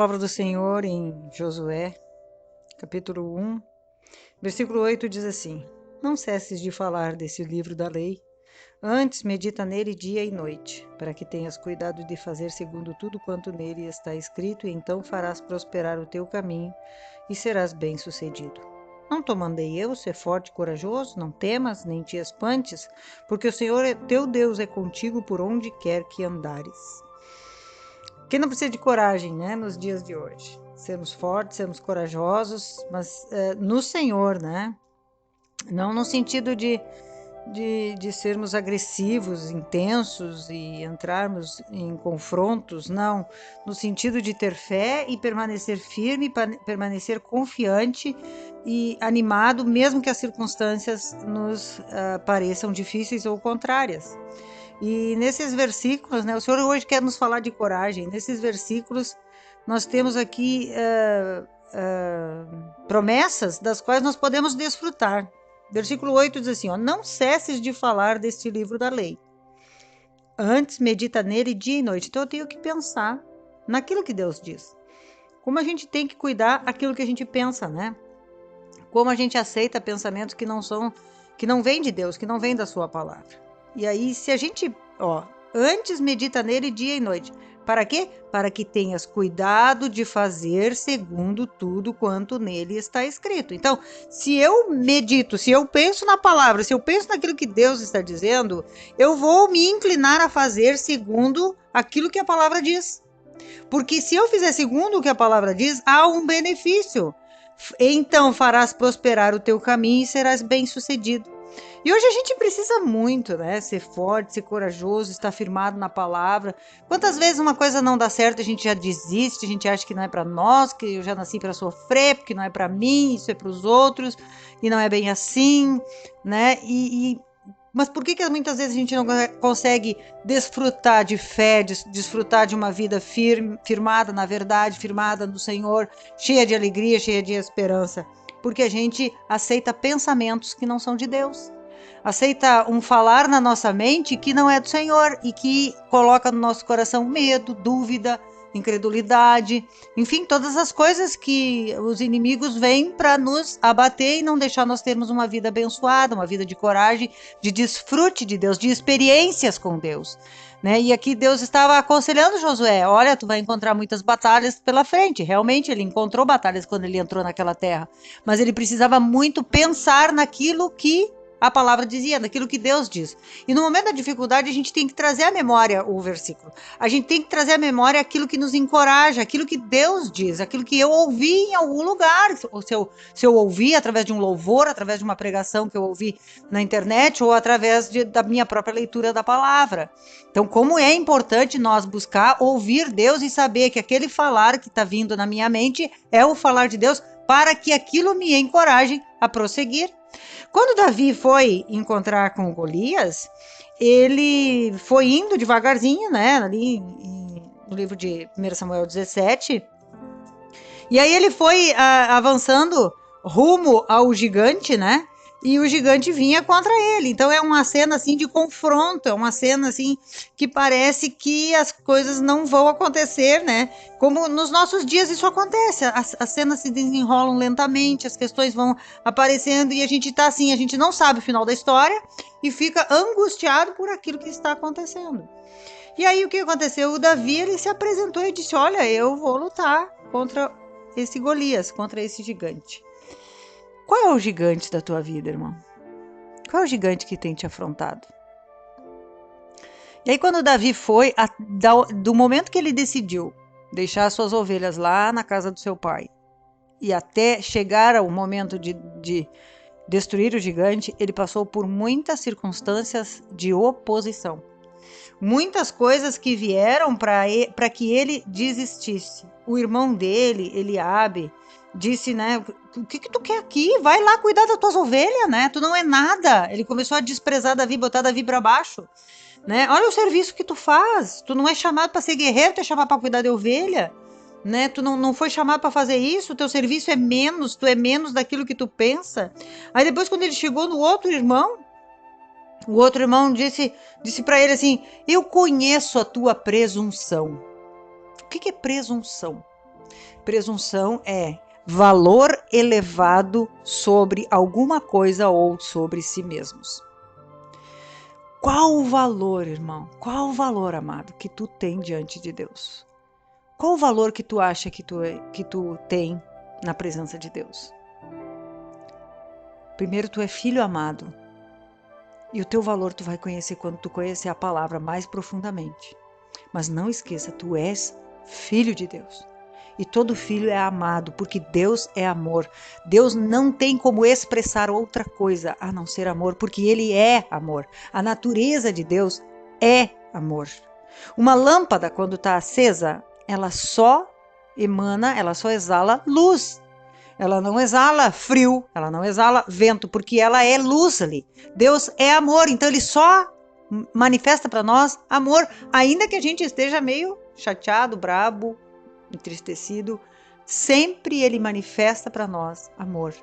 palavra do Senhor em Josué, capítulo 1, versículo 8 diz assim: Não cesses de falar desse livro da lei, antes medita nele dia e noite, para que tenhas cuidado de fazer segundo tudo quanto nele está escrito, e então farás prosperar o teu caminho e serás bem-sucedido. Não te mandei eu ser forte e corajoso? Não temas, nem te espantes, porque o Senhor teu Deus é contigo por onde quer que andares. Quem não precisa de coragem, né, nos dias de hoje? Sermos fortes, sermos corajosos, mas no Senhor, né? Não no sentido de sermos agressivos, intensos e entrarmos em confrontos, não. No sentido de ter fé e permanecer firme, permanecer confiante e animado, mesmo que as circunstâncias nos pareçam difíceis ou contrárias. E nesses versículos, né, o Senhor hoje quer nos falar de coragem. Nesses versículos, nós temos aqui promessas das quais nós podemos desfrutar. Versículo 8 diz assim: ó, não cesses de falar deste livro da lei. Antes, medita nele dia e noite. Então, eu tenho que pensar naquilo que Deus diz. Como a gente tem que cuidar aquilo que a gente pensa, né? Como a gente aceita pensamentos que não vêm de Deus, que não vêm da sua palavra. E aí, se a gente, antes medita nele dia e noite. Para quê? Para que tenhas cuidado de fazer segundo tudo quanto nele está escrito. Então, se eu medito, se eu penso na palavra, se eu penso naquilo que Deus está dizendo, eu vou me inclinar a fazer segundo aquilo que a palavra diz. Porque se eu fizer segundo o que a palavra diz, há um benefício. Então farás prosperar o teu caminho e serás bem-sucedido. E hoje a gente precisa muito, né? Ser forte, ser corajoso, estar firmado na palavra. Quantas vezes uma coisa não dá certo, a gente já desiste, a gente acha que não é para nós, que eu já nasci para sofrer, porque não é para mim, isso é para os outros, e não é bem assim, né? Mas por que muitas vezes a gente não consegue desfrutar de fé, desfrutar de uma vida firmada na verdade, firmada no Senhor, cheia de alegria, cheia de esperança? Porque a gente aceita pensamentos que não são de Deus. Aceita um falar na nossa mente que não é do Senhor e que coloca no nosso coração medo, dúvida, incredulidade, enfim, todas as coisas que os inimigos vêm para nos abater e não deixar nós termos uma vida abençoada, uma vida de coragem, de desfrute de Deus, de experiências com Deus. Né? E aqui Deus estava aconselhando Josué, olha, tu vai encontrar muitas batalhas pela frente. Realmente ele encontrou batalhas quando ele entrou naquela terra, mas ele precisava muito pensar naquilo que a palavra dizia, naquilo que Deus diz. E no momento da dificuldade, a gente tem que trazer à memória o versículo. A gente tem que trazer à memória aquilo que nos encoraja, aquilo que Deus diz, aquilo que eu ouvi em algum lugar. Ou se eu ouvi através de um louvor, através de uma pregação que eu ouvi na internet, ou através da minha própria leitura da palavra. Então, como é importante nós buscar ouvir Deus e saber que aquele falar que está vindo na minha mente é o falar de Deus, para que aquilo me encoraje a prosseguir. Quando Davi foi encontrar com Golias, ele foi indo devagarzinho, né, ali no livro de 1 Samuel 17, e aí ele foi avançando rumo ao gigante, né, e o gigante vinha contra ele. Então é uma cena assim de confronto, é uma cena assim que parece que as coisas não vão acontecer, né? Como nos nossos dias isso acontece, as cenas se desenrolam lentamente, as questões vão aparecendo e a gente tá assim, a gente não sabe o final da história e fica angustiado por aquilo que está acontecendo. E aí o que aconteceu? O Davi, ele se apresentou e disse: olha, eu vou lutar contra esse Golias, contra esse gigante. Qual é o gigante da tua vida, irmão? Qual é o gigante que tem te afrontado? E aí quando Davi foi, do momento que ele decidiu deixar as suas ovelhas lá na casa do seu pai, e até chegar ao momento de destruir o gigante, ele passou por muitas circunstâncias de oposição. Muitas coisas que vieram para que ele desistisse. O irmão dele, Eliabe, disse, né, o que tu quer aqui? Vai lá cuidar das tuas ovelhas, né? Tu não é nada. Ele começou a desprezar Davi, botar Davi para baixo, né? Olha o serviço que tu faz. Tu não é chamado para ser guerreiro, tu é chamado para cuidar de ovelha, né? Tu não foi chamado para fazer isso. Teu serviço é menos, tu é menos daquilo que tu pensa. Aí depois quando ele chegou no outro irmão, o outro irmão disse para ele assim: eu conheço a tua presunção. O que é presunção? Presunção é valor elevado sobre alguma coisa ou sobre si mesmos. Qual o valor, irmão? Qual o valor, amado, que tu tem diante de Deus? Qual o valor que tu acha que tu tem na presença de Deus? Primeiro, tu é filho amado. E o teu valor tu vai conhecer quando tu conhecer a palavra mais profundamente. Mas não esqueça, tu és filho de Deus. E todo filho é amado, porque Deus é amor. Deus não tem como expressar outra coisa a não ser amor, porque Ele é amor. A natureza de Deus é amor. Uma lâmpada, quando está acesa, ela só exala luz. Ela não exala frio, ela não exala vento, porque ela é luz ali. Deus é amor, então Ele só manifesta para nós amor, ainda que a gente esteja meio chateado, brabo, entristecido, sempre Ele manifesta para nós amor.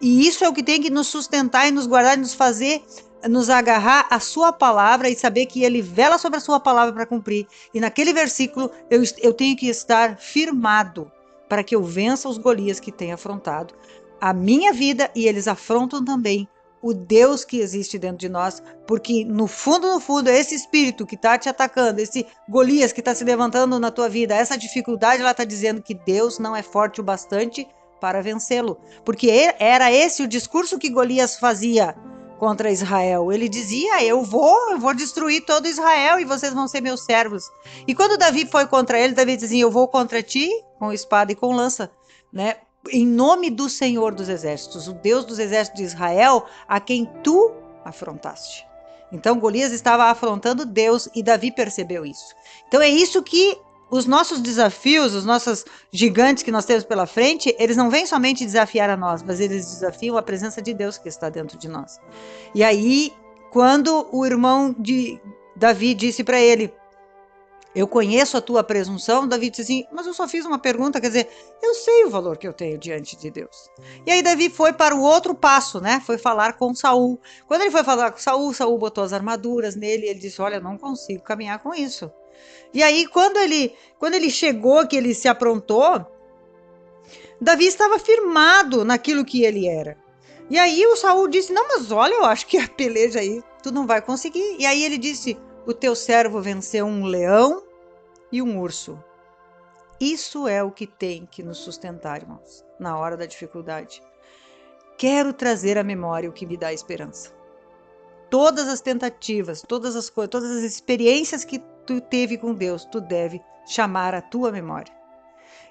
E isso é o que tem que nos sustentar e nos guardar e nos fazer, nos agarrar à sua palavra e saber que Ele vela sobre a sua palavra para cumprir. E naquele versículo eu tenho que estar firmado para que eu vença os Golias que têm afrontado a minha vida, e eles afrontam também o Deus que existe dentro de nós, porque no fundo, é esse espírito que está te atacando, esse Golias que está se levantando na tua vida, essa dificuldade, ela está dizendo que Deus não é forte o bastante para vencê-lo, porque era esse o discurso que Golias fazia contra Israel. Ele dizia, eu vou destruir todo Israel e vocês vão ser meus servos. E quando Davi foi contra ele, Davi dizia, eu vou contra ti com espada e com lança, né? Em nome do Senhor dos Exércitos, o Deus dos Exércitos de Israel, a quem tu afrontaste. Então Golias estava afrontando Deus e Davi percebeu isso. Então é isso que os nossos desafios, os nossos gigantes que nós temos pela frente, eles não vêm somente desafiar a nós, mas eles desafiam a presença de Deus que está dentro de nós. E aí, quando o irmão de Davi disse para ele, eu conheço a tua presunção, Davi disse assim, mas eu só fiz uma pergunta, quer dizer, eu sei o valor que eu tenho diante de Deus. E aí Davi foi para o outro passo, né? Foi falar com Saul. Quando ele foi falar com Saul, Saul botou as armaduras nele, e ele disse, olha, eu não consigo caminhar com isso. E aí, quando ele chegou, que ele se aprontou, Davi estava firmado naquilo que ele era. E aí o Saul disse, não, mas olha, eu acho que a peleja aí, tu não vai conseguir. E aí ele disse, o teu servo venceu um leão e um urso. Isso é o que tem que nos sustentar, irmãos, na hora da dificuldade. Quero trazer à memória o que me dá esperança. Todas as tentativas, todas as coisas, todas as experiências que tu teve com Deus, tu deve chamar à tua memória.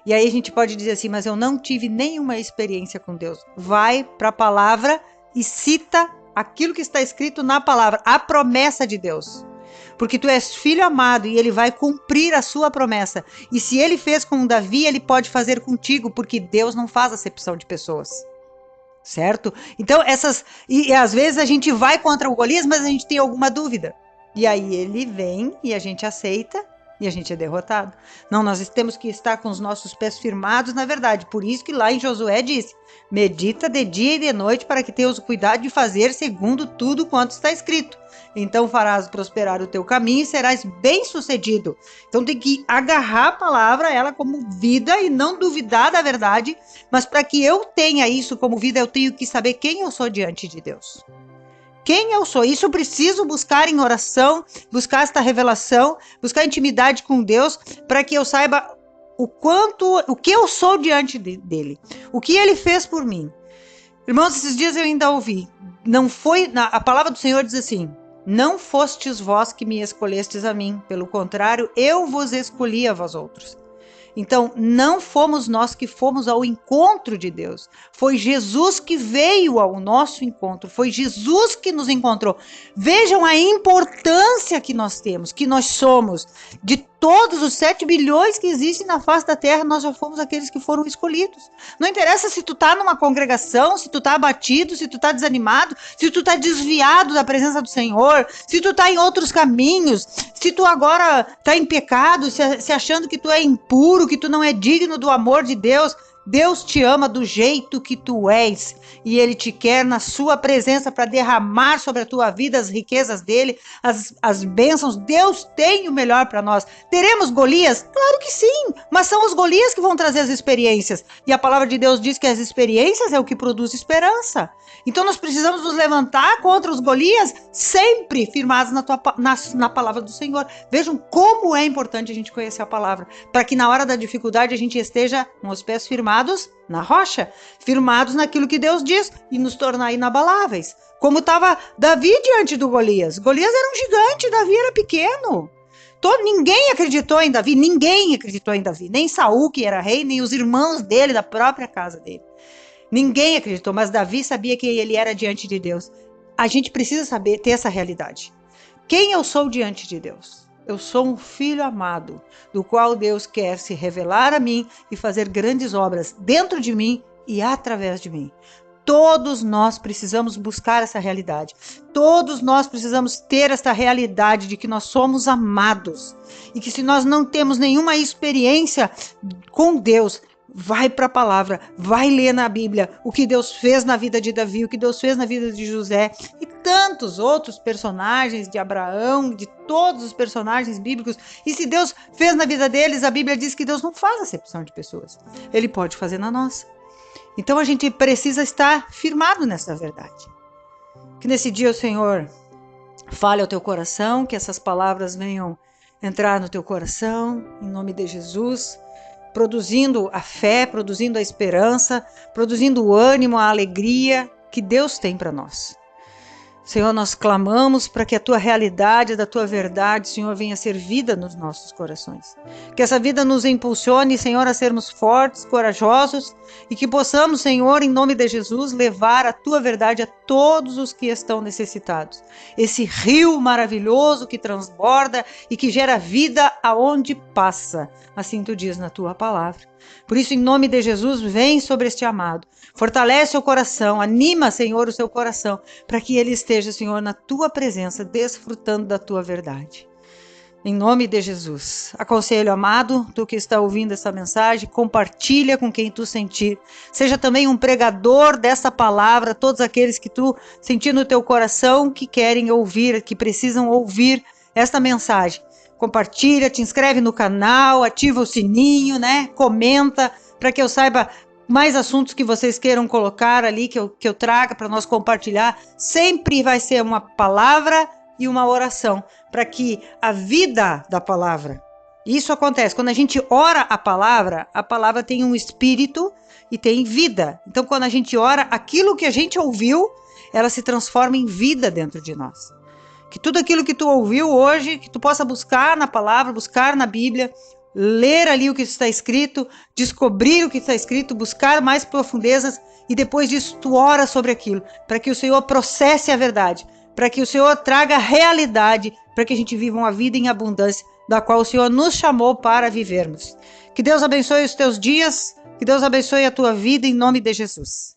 E aí a gente pode dizer assim, mas eu não tive nenhuma experiência com Deus. Vai para a palavra e cita aquilo que está escrito na palavra, a promessa de Deus. Porque tu és filho amado e ele vai cumprir a sua promessa. E se ele fez com Davi, ele pode fazer contigo, porque Deus não faz acepção de pessoas. Certo? Então, e às vezes a gente vai contra o Golias, mas a gente tem alguma dúvida. E aí ele vem e a gente aceita e a gente é derrotado. Não, nós temos que estar com os nossos pés firmados na verdade. Por isso que lá em Josué disse, medita de dia e de noite para que tenhas o cuidado de fazer segundo tudo quanto está escrito. Então farás prosperar o teu caminho e serás bem sucedido. Então tem que agarrar a palavra, ela como vida e não duvidar da verdade. Mas para que eu tenha isso como vida, eu tenho que saber quem eu sou diante de Deus. Quem eu sou? Isso eu preciso buscar em oração, buscar esta revelação, buscar intimidade com Deus, para que eu saiba o que eu sou diante dele, o que ele fez por mim. Irmãos, esses dias eu ainda ouvi, a palavra do Senhor diz assim, não fostes vós que me escolhestes a mim, pelo contrário, eu vos escolhi a vós outros. Então, não fomos nós que fomos ao encontro de Deus. Foi Jesus que veio ao nosso encontro. Foi Jesus que nos encontrou. Vejam a importância que nós temos, que nós somos. De todos os 7 bilhões que existem na face da terra, nós já fomos aqueles que foram escolhidos. Não interessa se tu tá numa congregação, se tu tá abatido, se tu tá desanimado, se tu tá desviado da presença do Senhor, se tu tá em outros caminhos, se tu agora tá em pecado, se achando que tu é impuro, que tu não é digno do amor de Deus. Deus te ama do jeito que tu és e Ele te quer na sua presença para derramar sobre a tua vida as riquezas dele, as bênçãos. Deus tem o melhor para nós. Teremos Golias? Claro que sim, mas são os Golias que vão trazer as experiências. E a palavra de Deus diz que as experiências é o que produz esperança. Então nós precisamos nos levantar contra os Golias, sempre firmados na palavra do Senhor. Vejam como é importante a gente conhecer a palavra, para que na hora da dificuldade a gente esteja com os pés firmados na rocha, firmados naquilo que Deus diz e nos tornar inabaláveis. Como estava Davi diante do Golias. Golias era um gigante, Davi era pequeno. Ninguém acreditou em Davi, nem Saul, que era rei, nem os irmãos dele, da própria casa dele. Ninguém acreditou, mas Davi sabia que ele era diante de Deus. A gente precisa saber, ter essa realidade. Quem eu sou diante de Deus? Eu sou um filho amado, do qual Deus quer se revelar a mim e fazer grandes obras dentro de mim e através de mim. Todos nós precisamos buscar essa realidade. Todos nós precisamos ter essa realidade de que nós somos amados. E que se nós não temos nenhuma experiência com Deus, vai para a palavra, vai ler na Bíblia o que Deus fez na vida de Davi, o que Deus fez na vida de José e tantos outros personagens, de Abraão, de todos os personagens bíblicos. E se Deus fez na vida deles, a Bíblia diz que Deus não faz acepção de pessoas. Ele pode fazer na nossa. Então a gente precisa estar firmado nessa verdade. Que nesse dia o Senhor fale ao teu coração, que essas palavras venham entrar no teu coração, em nome de Jesus, produzindo a fé, produzindo a esperança, produzindo o ânimo, a alegria que Deus tem para nós. Senhor, nós clamamos para que a tua realidade, da tua verdade, Senhor, venha ser vida nos nossos corações. Que essa vida nos impulsione, Senhor, a sermos fortes, corajosos e que possamos, Senhor, em nome de Jesus, levar a tua verdade a todos os que estão necessitados. Esse rio maravilhoso que transborda e que gera vida aonde passa. Assim tu diz na tua palavra. Por isso, em nome de Jesus, vem sobre este amado. Fortalece o coração, anima, Senhor, o seu coração, para que ele esteja, Senhor, na tua presença, desfrutando da tua verdade. Em nome de Jesus. Aconselho, amado, tu que está ouvindo essa mensagem, compartilha com quem tu sentir. Seja também um pregador dessa palavra, todos aqueles que tu sentir no teu coração, que querem ouvir, que precisam ouvir esta mensagem. Compartilha, te inscreve no canal, ativa o sininho, né? Comenta, para que eu saiba mais assuntos que vocês queiram colocar ali, que eu traga para nós compartilhar. Sempre vai ser uma palavra e uma oração, para que a vida da palavra, isso acontece, quando a gente ora a palavra tem um espírito e tem vida. Então quando a gente ora, aquilo que a gente ouviu, ela se transforma em vida dentro de nós. Que tudo aquilo que tu ouviu hoje, que tu possa buscar na palavra, buscar na Bíblia, ler ali o que está escrito, descobrir o que está escrito, buscar mais profundezas e depois disso tu ora sobre aquilo, para que o Senhor processe a verdade, para que o Senhor traga realidade, para que a gente viva uma vida em abundância, da qual o Senhor nos chamou para vivermos. Que Deus abençoe os teus dias, que Deus abençoe a tua vida em nome de Jesus.